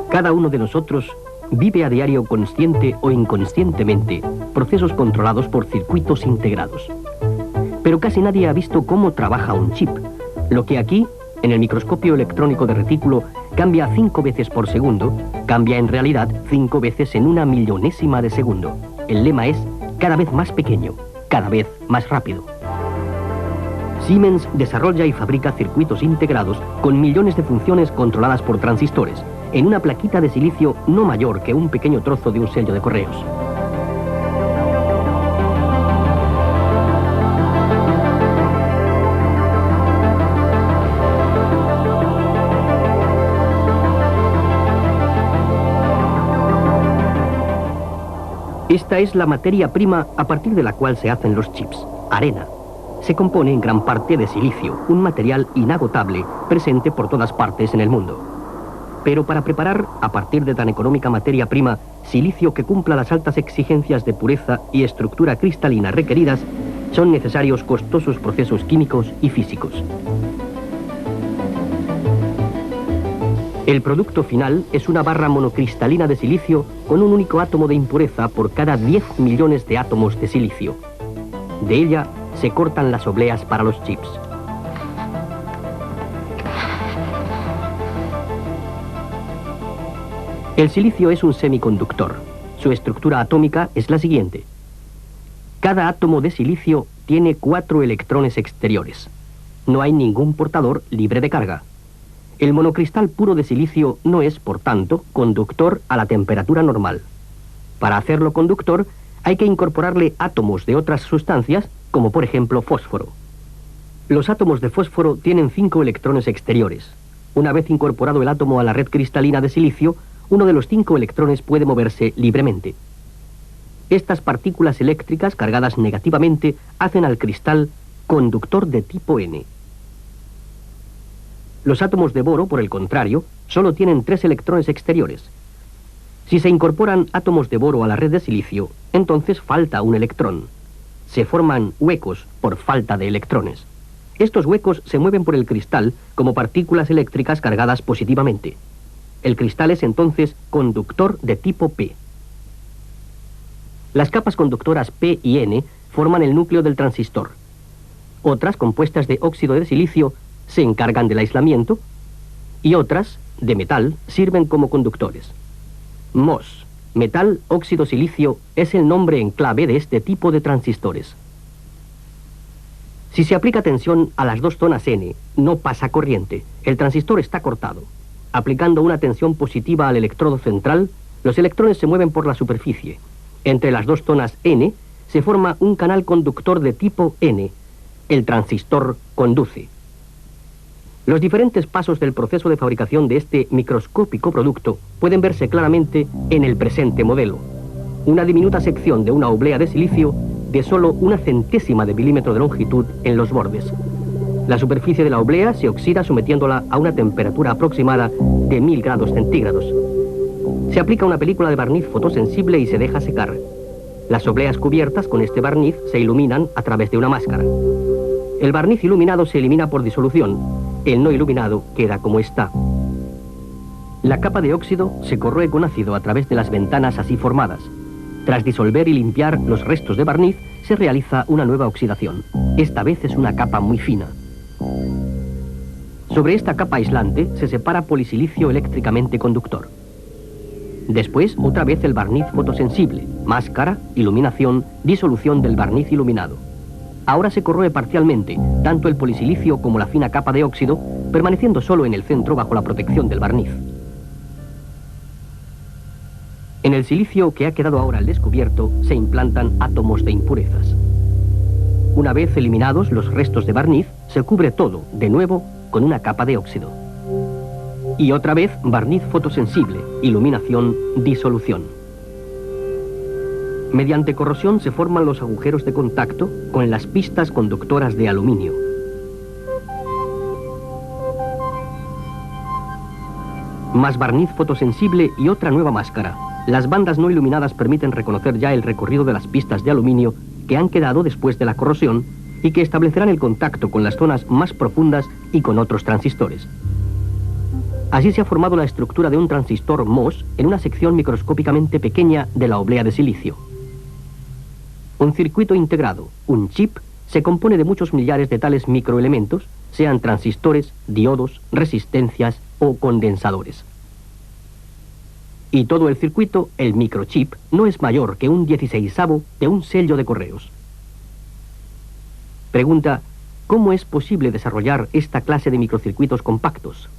Cada uno de nosotros vive a diario, consciente o inconscientemente, procesos controlados por circuitos integrados. Pero casi nadie ha visto cómo trabaja un chip. Lo que aquí, en el microscopio electrónico de retículo, cambia 5 veces por segundo, cambia en realidad 5 veces en una millonésima de segundo. El lema es cada vez más pequeño, cada vez más rápido. Siemens desarrolla y fabrica circuitos integrados con millones de funciones controladas por transistores, en una plaquita de silicio no mayor que un pequeño trozo de un sello de correos. Esta es la materia prima a partir de la cual se hacen los chips, arena. Se compone en gran parte de silicio, un material inagotable, presente por todas partes en el mundo. Pero para preparar, a partir de tan económica materia prima, silicio que cumpla las altas exigencias de pureza y estructura cristalina requeridas, son necesarios costosos procesos químicos y físicos. El producto final es una barra monocristalina de silicio con un único átomo de impureza por cada 10 millones de átomos de silicio. De ella se cortan las obleas para los chips. El silicio es un semiconductor. Su estructura atómica es la siguiente. Cada átomo de silicio tiene 4 electrones exteriores. No hay ningún portador libre de carga. El monocristal puro de silicio no es, por tanto, conductor a la temperatura normal. Para hacerlo conductor, hay que incorporarle átomos de otras sustancias, como por ejemplo fósforo. Los átomos de fósforo tienen 5 electrones exteriores. Una vez incorporado el átomo a la red cristalina de silicio, uno de los 5 electrones puede moverse libremente. Estas partículas eléctricas cargadas negativamente hacen al cristal conductor de tipo N. Los átomos de boro, por el contrario, solo tienen 3 electrones exteriores. Si se incorporan átomos de boro a la red de silicio, entonces falta un electrón. Se forman huecos por falta de electrones. Estos huecos se mueven por el cristal como partículas eléctricas cargadas positivamente. El cristal es entonces conductor de tipo P. Las capas conductoras P y N forman el núcleo del transistor. Otras, compuestas de óxido de silicio, se encargan del aislamiento, y otras, de metal, sirven como conductores. MOS, metal óxido silicio, es el nombre en clave de este tipo de transistores. Si se aplica tensión a las 2 zonas N, no pasa corriente, el transistor está cortado. Aplicando una tensión positiva al electrodo central, los electrones se mueven por la superficie. Entre las 2 zonas N se forma un canal conductor de tipo N. El transistor conduce. Los diferentes pasos del proceso de fabricación de este microscópico producto pueden verse claramente en el presente modelo. Una diminuta sección de una oblea de silicio de solo 1/100ª de milímetro de longitud en los bordes. La superficie de la oblea se oxida sometiéndola a una temperatura aproximada de 1000 grados centígrados. Se aplica una película de barniz fotosensible y se deja secar. Las obleas cubiertas con este barniz se iluminan a través de una máscara. El barniz iluminado se elimina por disolución. El no iluminado queda como está. La capa de óxido se corroe con ácido a través de las ventanas así formadas. Tras disolver y limpiar los restos de barniz, se realiza una nueva oxidación. Esta vez es una capa muy fina. Sobre esta capa aislante se separa polisilicio eléctricamente conductor. Después, otra vez el barniz fotosensible, máscara, iluminación, disolución del barniz iluminado. Ahora se corroe parcialmente, tanto el polisilicio como la fina capa de óxido, permaneciendo solo en el centro bajo la protección del barniz. En el silicio que ha quedado ahora al descubierto se implantan átomos de impurezas. Una vez eliminados los restos de barniz, se cubre todo, de nuevo, con una capa de óxido. Y otra vez barniz fotosensible, iluminación, disolución. Mediante corrosión se forman los agujeros de contacto con las pistas conductoras de aluminio. Más barniz fotosensible y otra nueva máscara. Las bandas no iluminadas permiten reconocer ya el recorrido de las pistas de aluminio que han quedado después de la corrosión y que establecerán el contacto con las zonas más profundas y con otros transistores. Así se ha formado la estructura de un transistor MOS en una sección microscópicamente pequeña de la oblea de silicio. Un circuito integrado, un chip, se compone de muchos millares de tales microelementos, sean transistores, diodos, resistencias o condensadores. Y todo el circuito, el microchip, no es mayor que un 16avo de un sello de correos. Pregunta, ¿cómo es posible desarrollar esta clase de microcircuitos compactos?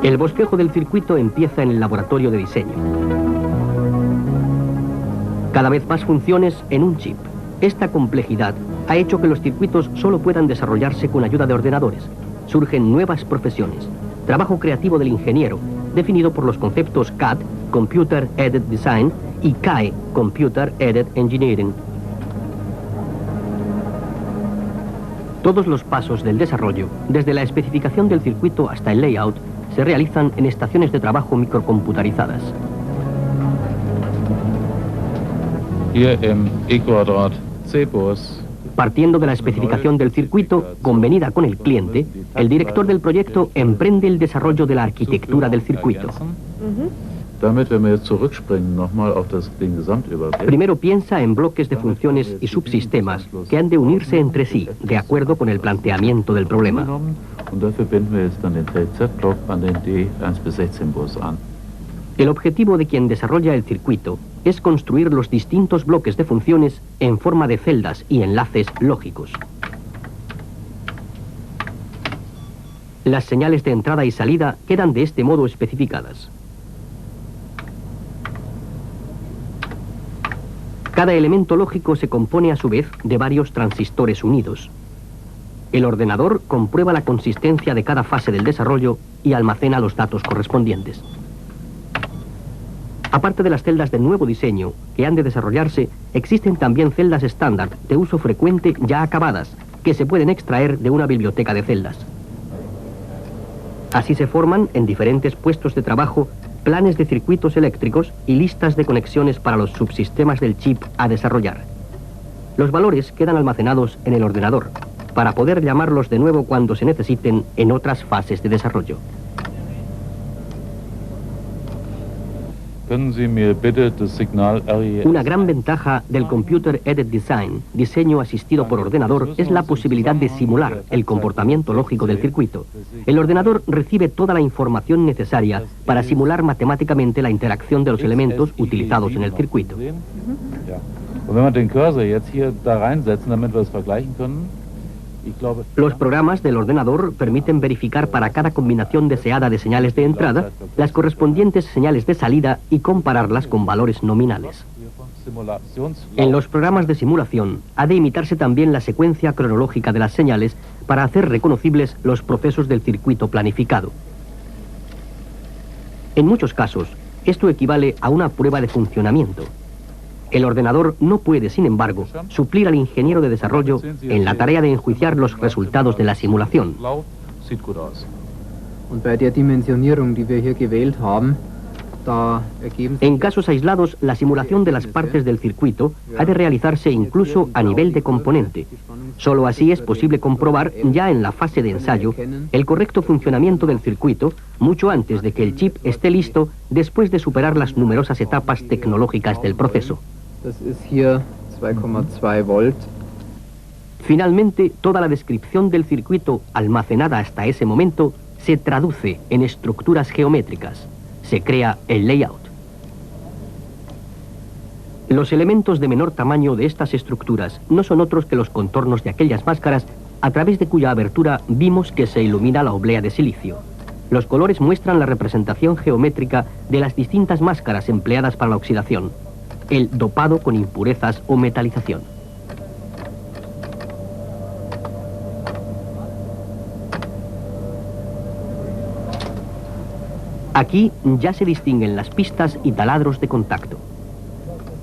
El bosquejo del circuito empieza en el laboratorio de diseño. Cada vez más funciones en un chip. Esta complejidad ha hecho que los circuitos solo puedan desarrollarse con ayuda de ordenadores. Surgen nuevas profesiones. Trabajo creativo del ingeniero, definido por los conceptos CAD, Computer Aided Design, y CAE, Computer Aided Engineering. Todos los pasos del desarrollo, desde la especificación del circuito hasta el layout, se realizan en estaciones de trabajo microcomputarizadas. Partiendo de la especificación del circuito, convenida con el cliente, el director del proyecto emprende el desarrollo de la arquitectura del circuito. Primero piensa en bloques de funciones y subsistemas que han de unirse entre sí, de acuerdo con el planteamiento del problema. El objetivo de quien desarrolla el circuito es construir los distintos bloques de funciones en forma de celdas y enlaces lógicos. Las señales de entrada y salida quedan de este modo especificadas. Cada elemento lógico se compone a su vez de varios transistores unidos. El ordenador comprueba la consistencia de cada fase del desarrollo y almacena los datos correspondientes. Aparte de las celdas de nuevo diseño que han de desarrollarse, existen también celdas estándar de uso frecuente ya acabadas, que se pueden extraer de una biblioteca de celdas. Así se forman en diferentes puestos de trabajo planes de circuitos eléctricos y listas de conexiones para los subsistemas del chip a desarrollar. Los valores quedan almacenados en el ordenador, para poder llamarlos de nuevo cuando se necesiten en otras fases de desarrollo. Una gran ventaja del Computer Aided Design, diseño asistido por ordenador, es la posibilidad de simular el comportamiento lógico del circuito. El ordenador recibe toda la información necesaria para simular matemáticamente la interacción de los elementos utilizados en el circuito. Los programas del ordenador permiten verificar para cada combinación deseada de señales de entrada las correspondientes señales de salida y compararlas con valores nominales. En los programas de simulación ha de imitarse también la secuencia cronológica de las señales para hacer reconocibles los procesos del circuito planificado. En muchos casos, esto equivale a una prueba de funcionamiento. El ordenador no puede, sin embargo, suplir al ingeniero de desarrollo en la tarea de enjuiciar los resultados de la simulación. En casos aislados, la simulación de las partes del circuito ha de realizarse incluso a nivel de componente. Solo así es posible comprobar, ya en la fase de ensayo, el correcto funcionamiento del circuito, mucho antes de que el chip esté listo, después de superar las numerosas etapas tecnológicas del proceso. Finalmente, toda la descripción del circuito almacenada hasta ese momento se traduce en estructuras geométricas. Se crea el layout. Los elementos de menor tamaño de estas estructuras no son otros que los contornos de aquellas máscaras a través de cuya abertura vimos que se ilumina la oblea de silicio. Los colores muestran la representación geométrica de las distintas máscaras empleadas para la oxidación, el dopado con impurezas o metalización. Aquí ya se distinguen las pistas y taladros de contacto.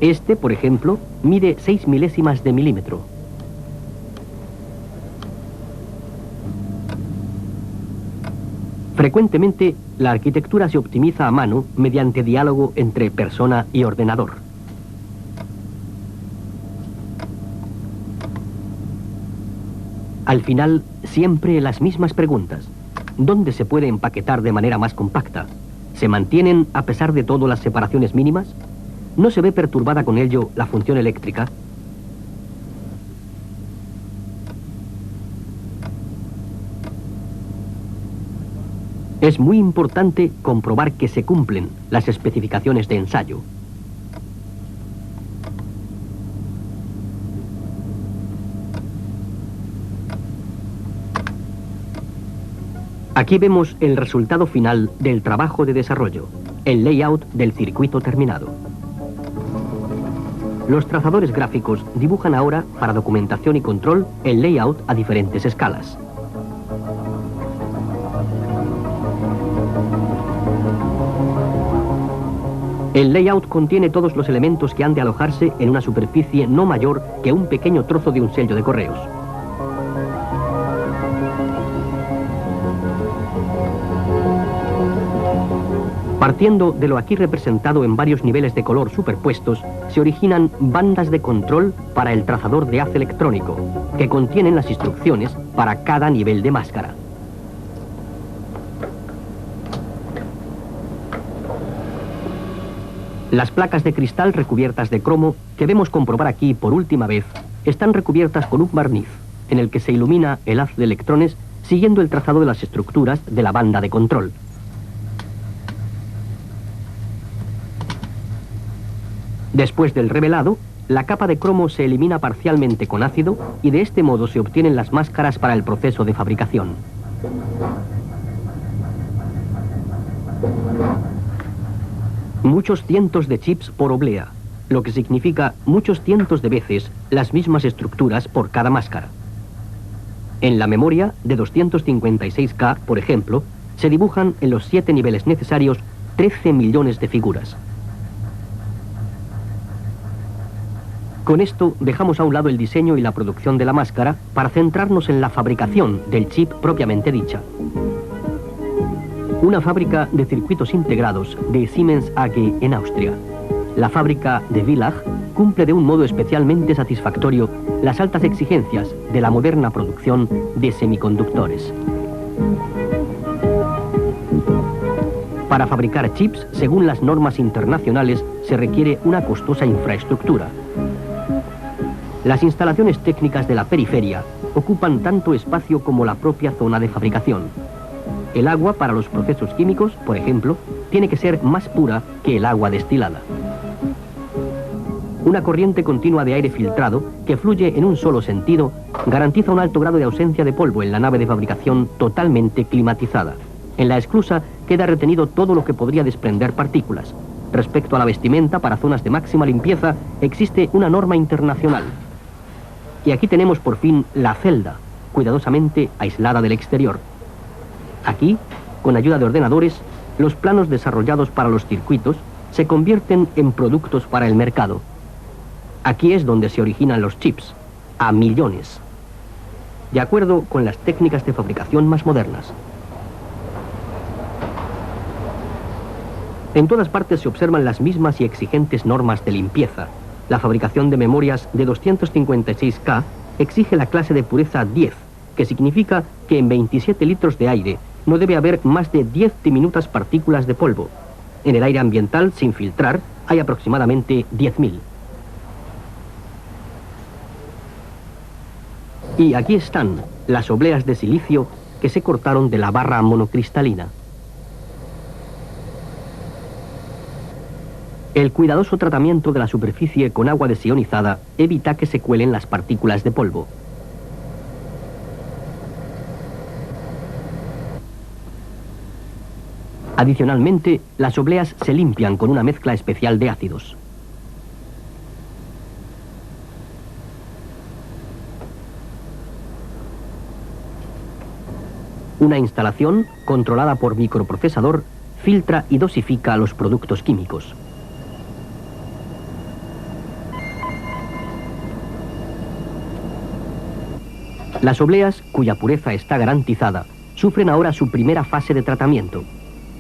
Este, por ejemplo, mide 6 milésimas de milímetro. Frecuentemente, la arquitectura se optimiza a mano mediante diálogo entre persona y ordenador. Al final, siempre las mismas preguntas. ¿Dónde se puede empaquetar de manera más compacta? ¿Se mantienen, a pesar de todo, las separaciones mínimas? ¿No se ve perturbada con ello la función eléctrica? Es muy importante comprobar que se cumplen las especificaciones de ensayo. Aquí vemos el resultado final del trabajo de desarrollo, el layout del circuito terminado. Los trazadores gráficos dibujan ahora, para documentación y control, el layout a diferentes escalas. El layout contiene todos los elementos que han de alojarse en una superficie no mayor que un pequeño trozo de un sello de correos. Partiendo de lo aquí representado en varios niveles de color superpuestos, se originan bandas de control para el trazador de haz electrónico, que contienen las instrucciones para cada nivel de máscara. Las placas de cristal recubiertas de cromo, que vemos comprobar aquí por última vez, están recubiertas con un barniz, en el que se ilumina el haz de electrones siguiendo el trazado de las estructuras de la banda de control. Después del revelado, la capa de cromo se elimina parcialmente con ácido y de este modo se obtienen las máscaras para el proceso de fabricación. Muchos cientos de chips por oblea, lo que significa muchos cientos de veces las mismas estructuras por cada máscara. En la memoria de 256K, por ejemplo, se dibujan en los 7 niveles necesarios 13 millones de figuras. Con esto dejamos a un lado el diseño y la producción de la máscara para centrarnos en la fabricación del chip propiamente dicha. Una fábrica de circuitos integrados de Siemens AG en Austria. La fábrica de Villach cumple de un modo especialmente satisfactorio las altas exigencias de la moderna producción de semiconductores. Para fabricar chips, según las normas internacionales, se requiere una costosa infraestructura. Las instalaciones técnicas de la periferia ocupan tanto espacio como la propia zona de fabricación. El agua para los procesos químicos, por ejemplo, tiene que ser más pura que el agua destilada. Una corriente continua de aire filtrado, que fluye en un solo sentido, garantiza un alto grado de ausencia de polvo en la nave de fabricación totalmente climatizada. En la esclusa queda retenido todo lo que podría desprender partículas. Respecto a la vestimenta, para zonas de máxima limpieza, existe una norma internacional. Y aquí tenemos por fin la celda, cuidadosamente aislada del exterior. Aquí, con ayuda de ordenadores, los planos desarrollados para los circuitos se convierten en productos para el mercado. Aquí es donde se originan los chips, a millones, de acuerdo con las técnicas de fabricación más modernas. En todas partes se observan las mismas y exigentes normas de limpieza. La fabricación de memorias de 256K exige la clase de pureza 10, que significa que en 27 litros de aire no debe haber más de 10 diminutas partículas de polvo. En el aire ambiental, sin filtrar, hay aproximadamente 10.000. Y aquí están las obleas de silicio que se cortaron de la barra monocristalina. El cuidadoso tratamiento de la superficie con agua desionizada evita que se cuelen las partículas de polvo. Adicionalmente, las obleas se limpian con una mezcla especial de ácidos. Una instalación, controlada por microprocesador, filtra y dosifica los productos químicos. Las obleas, cuya pureza está garantizada, sufren ahora su primera fase de tratamiento.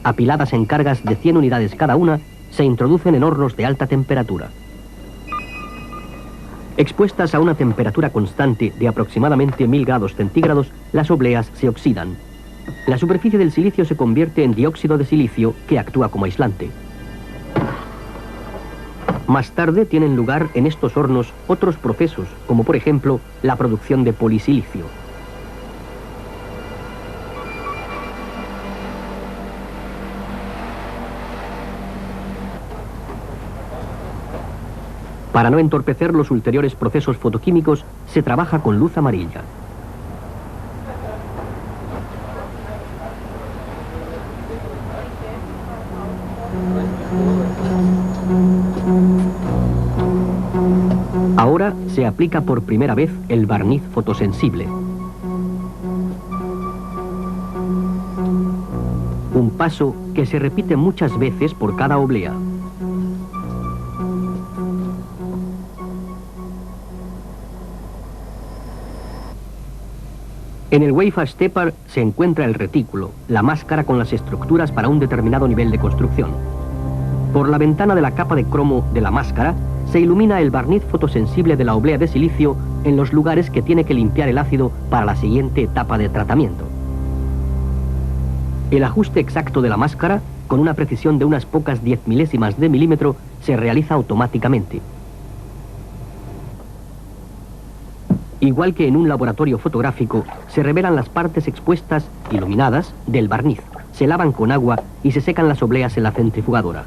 Apiladas en cargas de 100 unidades cada una, se introducen en hornos de alta temperatura. Expuestas a una temperatura constante de aproximadamente 1000 grados centígrados, las obleas se oxidan. La superficie del silicio se convierte en dióxido de silicio, que actúa como aislante. Más tarde tienen lugar en estos hornos otros procesos, como por ejemplo la producción de polisilicio. Para no entorpecer los ulteriores procesos fotoquímicos, se trabaja con luz amarilla. Ahora se aplica por primera vez el barniz fotosensible. Un paso que se repite muchas veces por cada oblea. En el wafer stepper se encuentra el retículo, la máscara con las estructuras para un determinado nivel de construcción. Por la ventana de la capa de cromo de la máscara se ilumina el barniz fotosensible de la oblea de silicio en los lugares que tiene que limpiar el ácido para la siguiente etapa de tratamiento. El ajuste exacto de la máscara, con una precisión de unas pocas 10 milésimas de milímetro, se realiza automáticamente. Igual que en un laboratorio fotográfico, se revelan las partes expuestas, iluminadas, del barniz. Se lavan con agua y se secan las obleas en la centrifugadora.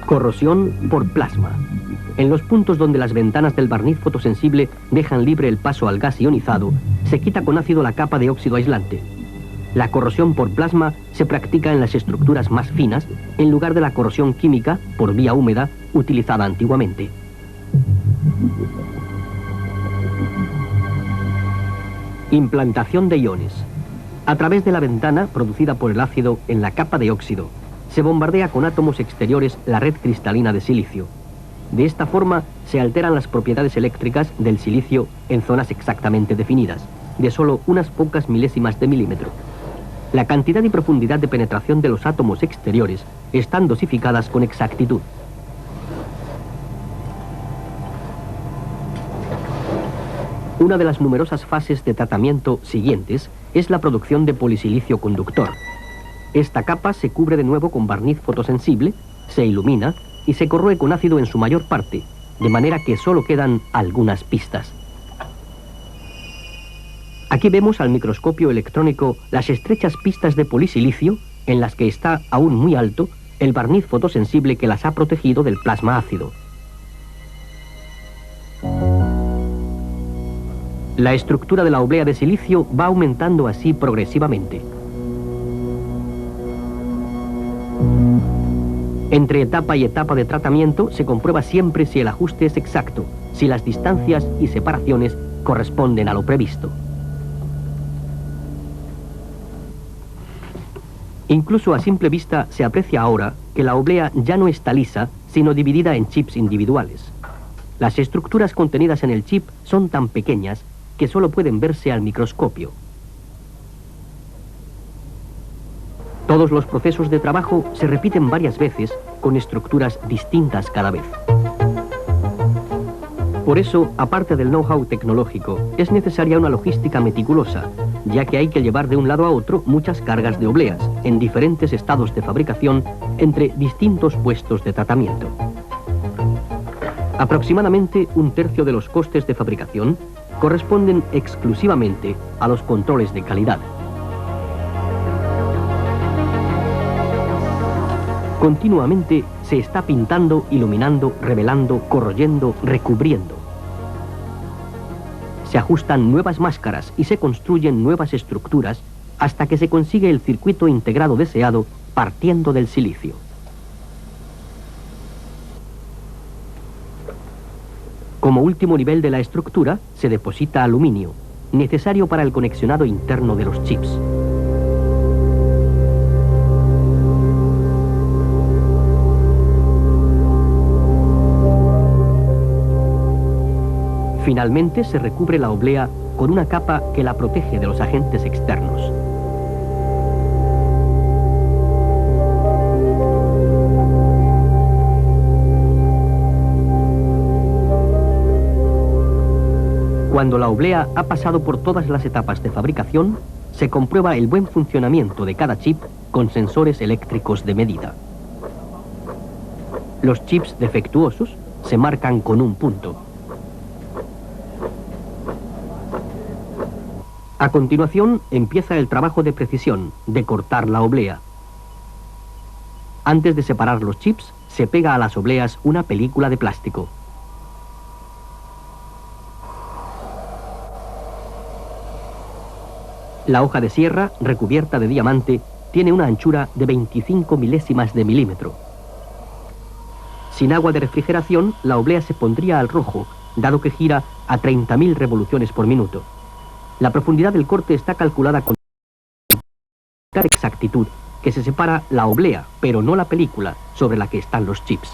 Corrosión por plasma. En los puntos donde las ventanas del barniz fotosensible dejan libre el paso al gas ionizado, se quita con ácido la capa de óxido aislante. La corrosión por plasma se practica en las estructuras más finas, en lugar de la corrosión química por vía húmeda utilizada antiguamente. Implantación de iones. A través de la ventana producida por el ácido en la capa de óxido, se bombardea con átomos exteriores la red cristalina de silicio. De esta forma se alteran las propiedades eléctricas del silicio en zonas exactamente definidas, de solo unas pocas milésimas de milímetro. La cantidad y profundidad de penetración de los átomos exteriores están dosificadas con exactitud. Una de las numerosas fases de tratamiento siguientes es la producción de polisilicio conductor. Esta capa se cubre de nuevo con barniz fotosensible, se ilumina y se corroe con ácido en su mayor parte, de manera que solo quedan algunas pistas. Aquí vemos al microscopio electrónico las estrechas pistas de polisilicio en las que está aún muy alto el barniz fotosensible que las ha protegido del plasma ácido. La estructura de la oblea de silicio va aumentando así progresivamente. Entre etapa y etapa de tratamiento se comprueba siempre si el ajuste es exacto, si las distancias y separaciones corresponden a lo previsto. Incluso a simple vista se aprecia ahora que la oblea ya no está lisa, sino dividida en chips individuales. Las estructuras contenidas en el chip son tan pequeñas que solo pueden verse al microscopio. Todos los procesos de trabajo se repiten varias veces con estructuras distintas cada vez. Por eso, aparte del know-how tecnológico, es necesaria una logística meticulosa, ya que hay que llevar de un lado a otro muchas cargas de obleas, en diferentes estados de fabricación, entre distintos puestos de tratamiento. Aproximadamente un tercio de los costes de fabricación corresponden exclusivamente a los controles de calidad. Continuamente se está pintando, iluminando, revelando, corroyendo, recubriendo. Se ajustan nuevas máscaras y se construyen nuevas estructuras hasta que se consigue el circuito integrado deseado partiendo del silicio. Como último nivel de la estructura se deposita aluminio, necesario para el conexionado interno de los chips. Finalmente se recubre la oblea con una capa que la protege de los agentes externos. Cuando la oblea ha pasado por todas las etapas de fabricación, se comprueba el buen funcionamiento de cada chip con sensores eléctricos de medida. Los chips defectuosos se marcan con un punto. A continuación empieza el trabajo de precisión, de cortar la oblea. Antes de separar los chips, se pega a las obleas una película de plástico. La hoja de sierra, recubierta de diamante, tiene una anchura de 25 milésimas de milímetro. Sin agua de refrigeración, la oblea se pondría al rojo, dado que gira a 30.000 revoluciones por minuto. La profundidad del corte está calculada con tal exactitud que se separa la oblea, pero no la película sobre la que están los chips.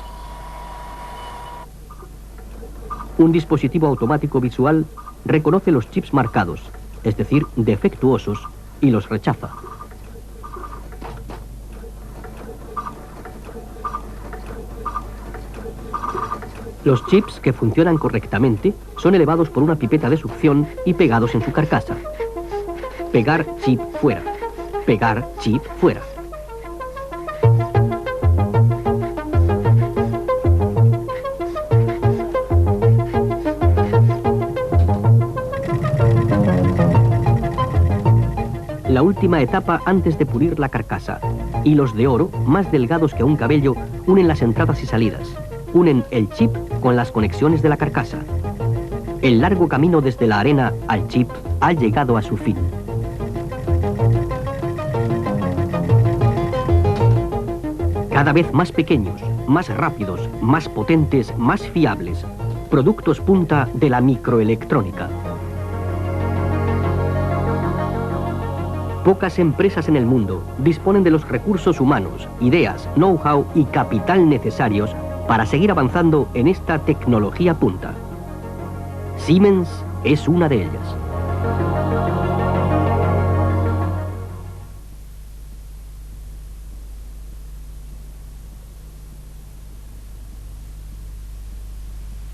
Un dispositivo automático visual reconoce los chips marcados, es decir, defectuosos, y los rechaza. Los chips que funcionan correctamente son elevados por una pipeta de succión y pegados en su carcasa. Pegar chip fuera. Pegar chip fuera. La última etapa antes de pulir la carcasa. Hilos de oro, más delgados que un cabello, unen las entradas y salidas. Unen el chip con las conexiones de la carcasa. El largo camino desde la arena al chip ha llegado a su fin. Cada vez más pequeños, más rápidos, más potentes, más fiables. Productos punta de la microelectrónica. Pocas empresas en el mundo disponen de los recursos humanos, ideas, know-how y capital necesarios para seguir avanzando en esta tecnología punta. Siemens es una de ellas.